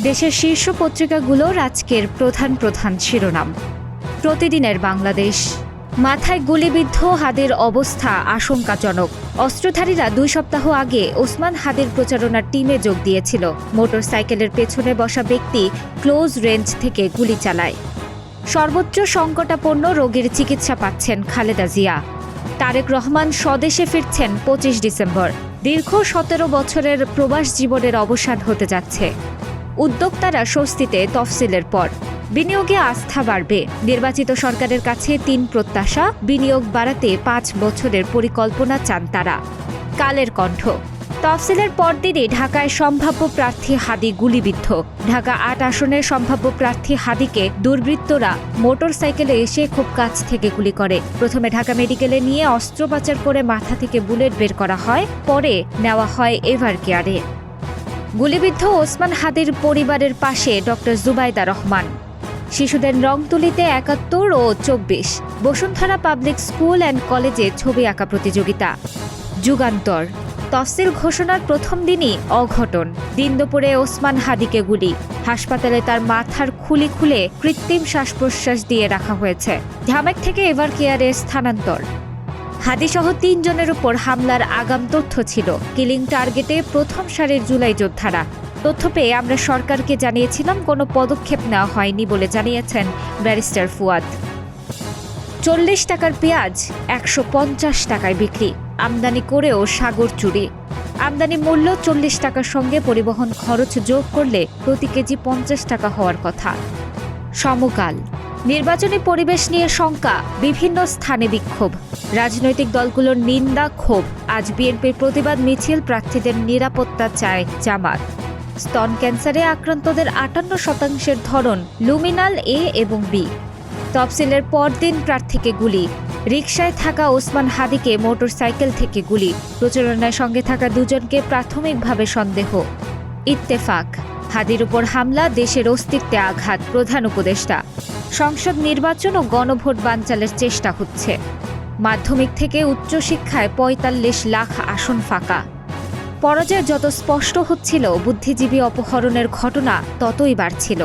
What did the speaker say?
দেশের শীর্ষ পত্রিকাগুলোর আজকের প্রধান শিরোনাম। প্রতিদিনের বাংলাদেশ। মাথায় গুলিবিদ্ধ হাদির অবস্থা আশঙ্কাজনক। অস্ত্রধারীরা 2 সপ্তাহ আগে ওসমান হাদির প্রচারণার টিমে যোগ দিয়েছিল। মোটরসাইকেলের পেছনে বসা ব্যক্তি ক্লোজ রেঞ্জ থেকে গুলি চালায়। সর্বোচ্চ সংকটাপন্ন রোগীর চিকিৎসা পাচ্ছেন খালেদা জিয়া। তারেক রহমান স্বদেশে ফিরছেন 25 ডিসেম্বর। দীর্ঘ 17 বছরের প্রবাস জীবনের অবসান হতে যাচ্ছে। উদ্যোক্তারা স্বস্তিতে তফসিলের পর। বিনিয়োগে আস্থা বাড়বে। নির্বাচিত সরকারের কাছে 3 প্রত্যাশা। বিনিয়োগ বাড়াতে 5 বছরের পরিকল্পনা চান তারা। কালের কণ্ঠ। তফসিলের পরদিনই ঢাকায় সম্ভাব্য প্রার্থী হাদি গুলিবিদ্ধ। ঢাকা 8 আসনের সম্ভাব্য প্রার্থী হাদিকে দুর্বৃত্তরা মোটরসাইকেলে এসে খুব কাছ থেকে গুলি করে। প্রথমে ঢাকা মেডিকেলে নিয়ে অস্ত্রোপচার করে মাথা থেকে বুলেট বের করা হয়, পরে নেওয়া হয় এভার কেয়ারে। গুলিবিদ্ধ ওসমান হাদির পরিবারের পাশে ডক্টর জুবাইদা রহমান। শিশুদের রং তুলিতে 71 ও 24। বসুন্ধরা পাবলিক স্কুল অ্যান্ড কলেজে ছবি আঁকা প্রতিযোগিতা। যুগান্তর। তফসিল ঘোষণার প্রথম দিনই অঘটন। দিন দুপুরে ওসমান হাদিকে গুলি। হাসপাতালে তার মাথার খুলি খুলে কৃত্রিম শ্বাস প্রশ্বাস দিয়ে রাখা হয়েছে। ঢামেক থেকে এভার কেয়ারে স্থানান্তর। হাদিসহ 3 জনের উপর হামলার আগাম তথ্য ছিল। কিলিং টার্গেটে প্রথম সারির জুলাই যোদ্ধারা। তথ্য পেয়ে আমরা সরকারকে জানিয়েছিলাম, কোনো পদক্ষেপ নেওয়া হয়নি বলে জানিয়েছেন ব্যারিস্টার ফুয়াদ। 40 টাকার পেঁয়াজ 150 টাকায় বিক্রি। আমদানি করেও সাগর চুরি। আমদানি মূল্য 40 টাকার সঙ্গে পরিবহন খরচ যোগ করলে প্রতি কেজি 50 টাকা হওয়ার কথা। সমকাল। নির্বাচনী পরিবেশ নিয়ে শঙ্কা। বিভিন্ন স্থানে বিক্ষোভ। রাজনৈতিক দলগুলোর নিন্দা ক্ষোভ। আজ বিএনপির প্রতিবাদ মিছিল। প্রার্থীদের নিরাপত্তা চায় জামাত। স্তন ক্যান্সারে আক্রান্তদের 58% ধরন লুমিনাল এ এবং বি। তফসিলের পরদিন প্রার্থীকে গুলি। রিকশায় থাকা ওসমান হাদিকে মোটরসাইকেল থেকে গুলি। প্রচারণায় সঙ্গে থাকা 2 জনকে প্রাথমিকভাবে সন্দেহ। ইত্তেফাক। হাদির উপর হামলা, দেশের অস্তিত্বে আঘাত। প্রধান উপদেষ্টা। সংসদ নির্বাচন ও গণভোট বানচালের চেষ্টা হচ্ছে। মাধ্যমিক থেকে উচ্চশিক্ষায় 45 লাখ আসন ফাঁকা। পরাজয় যত স্পষ্ট হচ্ছিল, বুদ্ধিজীবী অপহরণের ঘটনা ততই বাড়ছিল।